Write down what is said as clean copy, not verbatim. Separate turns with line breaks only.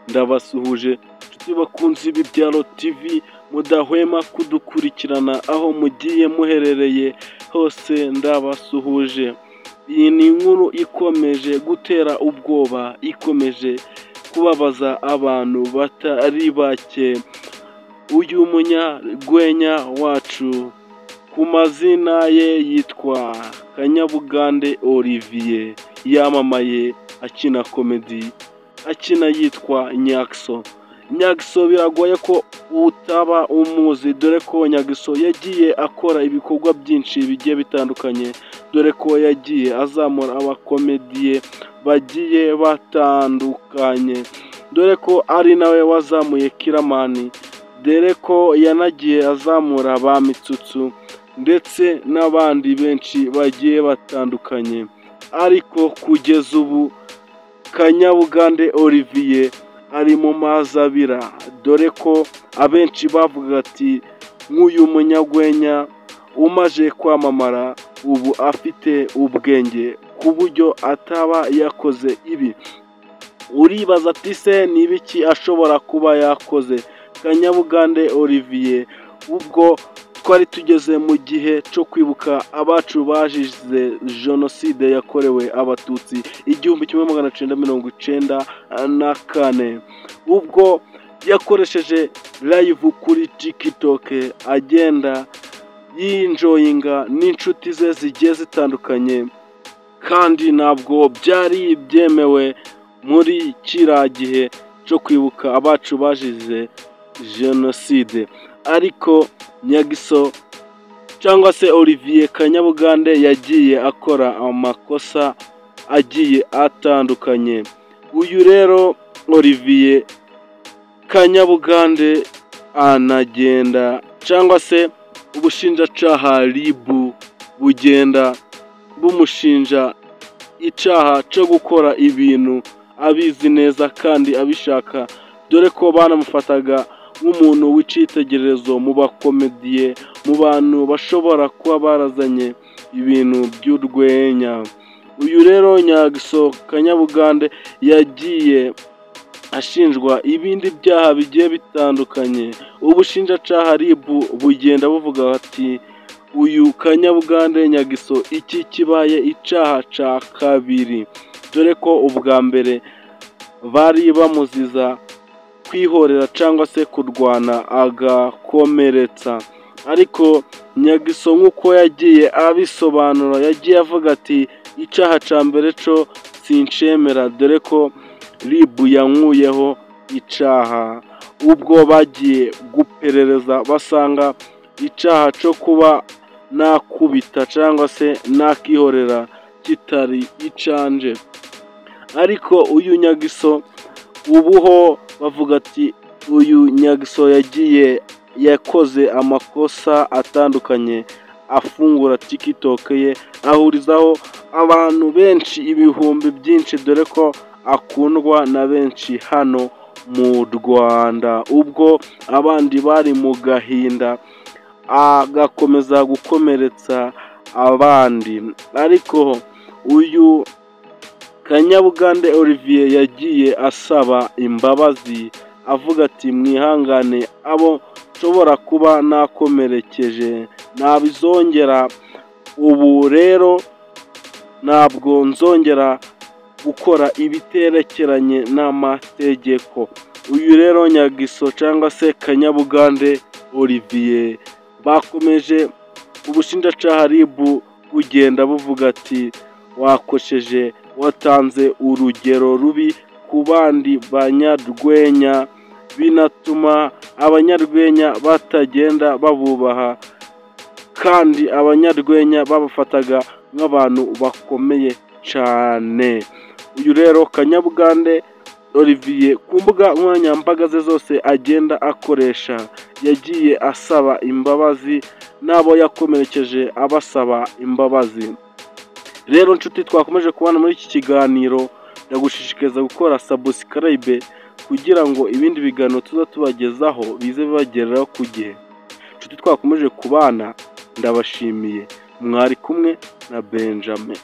ndabasuhuje nshuti bakunzi b'Ibyaro TV, mudahwema kudukurikirana aho mugiye muherereye hose, ndabasuhuje. Iyi ni inkuru ikomeje gutera ubwoba, ikomeje kubabaza abantu batari bake. Uyu munyarwenya wacu ku mazina ye yitwa Kanyabugande Olivier, yamamaye akina komedi, akina yitwa Nyagiso. Nyagiso biragoye ko utaba umuzi, dore ko Nyagiso yagiye akora ibikorwa byinshi bigiye bitandukanye, dore ko yagiye azamura abakomediye bagiye batandukanye, dore ko ari nawe wazamuye Kiramani, dore ko yanagiye azamura ba Mitsutsu ndetse n'abandi benshi bagiye batandukanye. Ariko kugeza ubu Kanyabugande Olivier ari mu mazabira, dore ko abenshi bavuga ati nk'uyu munyarwenya umaze kwamamara ubu afite ubwenge ku buryo ataba yakoze ibi. Uribaza ati se ni ibiki ashobora kuba yakoze Kanyabugande Olivier? Ubwo twari tugeze mu gihe cyo kwibuka abacu bazize jenoside yakorewe abatutsi 1994, ubwo yakoresheje live kuri TikTok agenda yinjoyinga n'inshuti ze zigiye zitandukanye, kandi ntabwo byari byemewe muri kiriya gihe cyo kwibuka abacu bazize jenoside. Ariko Nyagiso cyangwa se Olivier Kanyabugande yagiye akora amakosa agiye atandukanye. Uyu rero Olivier Kanyabugande anagenda cyangwa se ubushinjacaha RIB bugenda bumushinja icyaha cyo gukora ibintu abizi neza kandi abishaka, dore ko banamufataga nk'umuntu w'icyitegererezo mu bakomediye, mu bantu bashobora kuba barazanye ibintu by'urwenya. Uyu rero Nyagiso Kanyabugande yagiye ashinjwa ibindi byaha bigiye bitandukanye. Ubushinjacaha RIB bugenda buvuga bati uyu Kanyabugande Nyagiso iki kibaye icyaha cya kabiri, dore ko ubwa mbere bari bamuziza kwihorera cyangwa se kurwana agakomeretsa. Ariko Nyagiso nk'uko yagiye abisobanura, yagiye avuga ati icyaha cya mbere cyo sinshemera, dore ko RIB yankuyeho icyaha. Ubwo bagiye guperereza basanga icyaha cyo kuba nakubita cyangwa se nakihorera kitari icanje. Ariko uyu Nyagiso ubuho bavuga ati uyu Nyagiso yakoze amakosa atandukanye, afungura TikTok ye ahurizaho abantu benshi ibihumbi byinshi, dore ko akundwa na benshi hano mu Rwanda. Ubwo abandi bari mu gahinda, agakomeza gukomeretsa abandi. Ariko uyu Kanyabugande Olivier yagiye asaba imbabazi avuga ati mwihangane abo nshobora kuba nakomerekeje, ntabizongera. Ubu rero ntabwo nzongera gukora ibiterekeranye n'amategeko. Uyu rero Nyagiso cyangwa se Kanyabugande Olivier bakomeje ubushinjacaha RIB bugenda buvuga ati wakosheje, watanze urugero rubi ku bandi banyarwenya, binatuma abanyarwenya batagenda babubaha, kandi abanyarwenya babafataga nk'abantu bakomeye cyane. Uyu rero Kanyabugande Olivier ku mbuga nkoranyambaga ze zose agenda akoresha, yagiye asaba imbabazi n'abo yakomerekeje abasaba imbabazi. Rero nshuti twakomeje kubana muri iki kiganiro, ndagushishikariza gukora subscribe kugira ngo ibindi biganiro tuza tubagezaho bize bibageraho ku gihe. Nshuti twakomeje kubana, ndabashimiye. Mwari kumwe na Benjamin.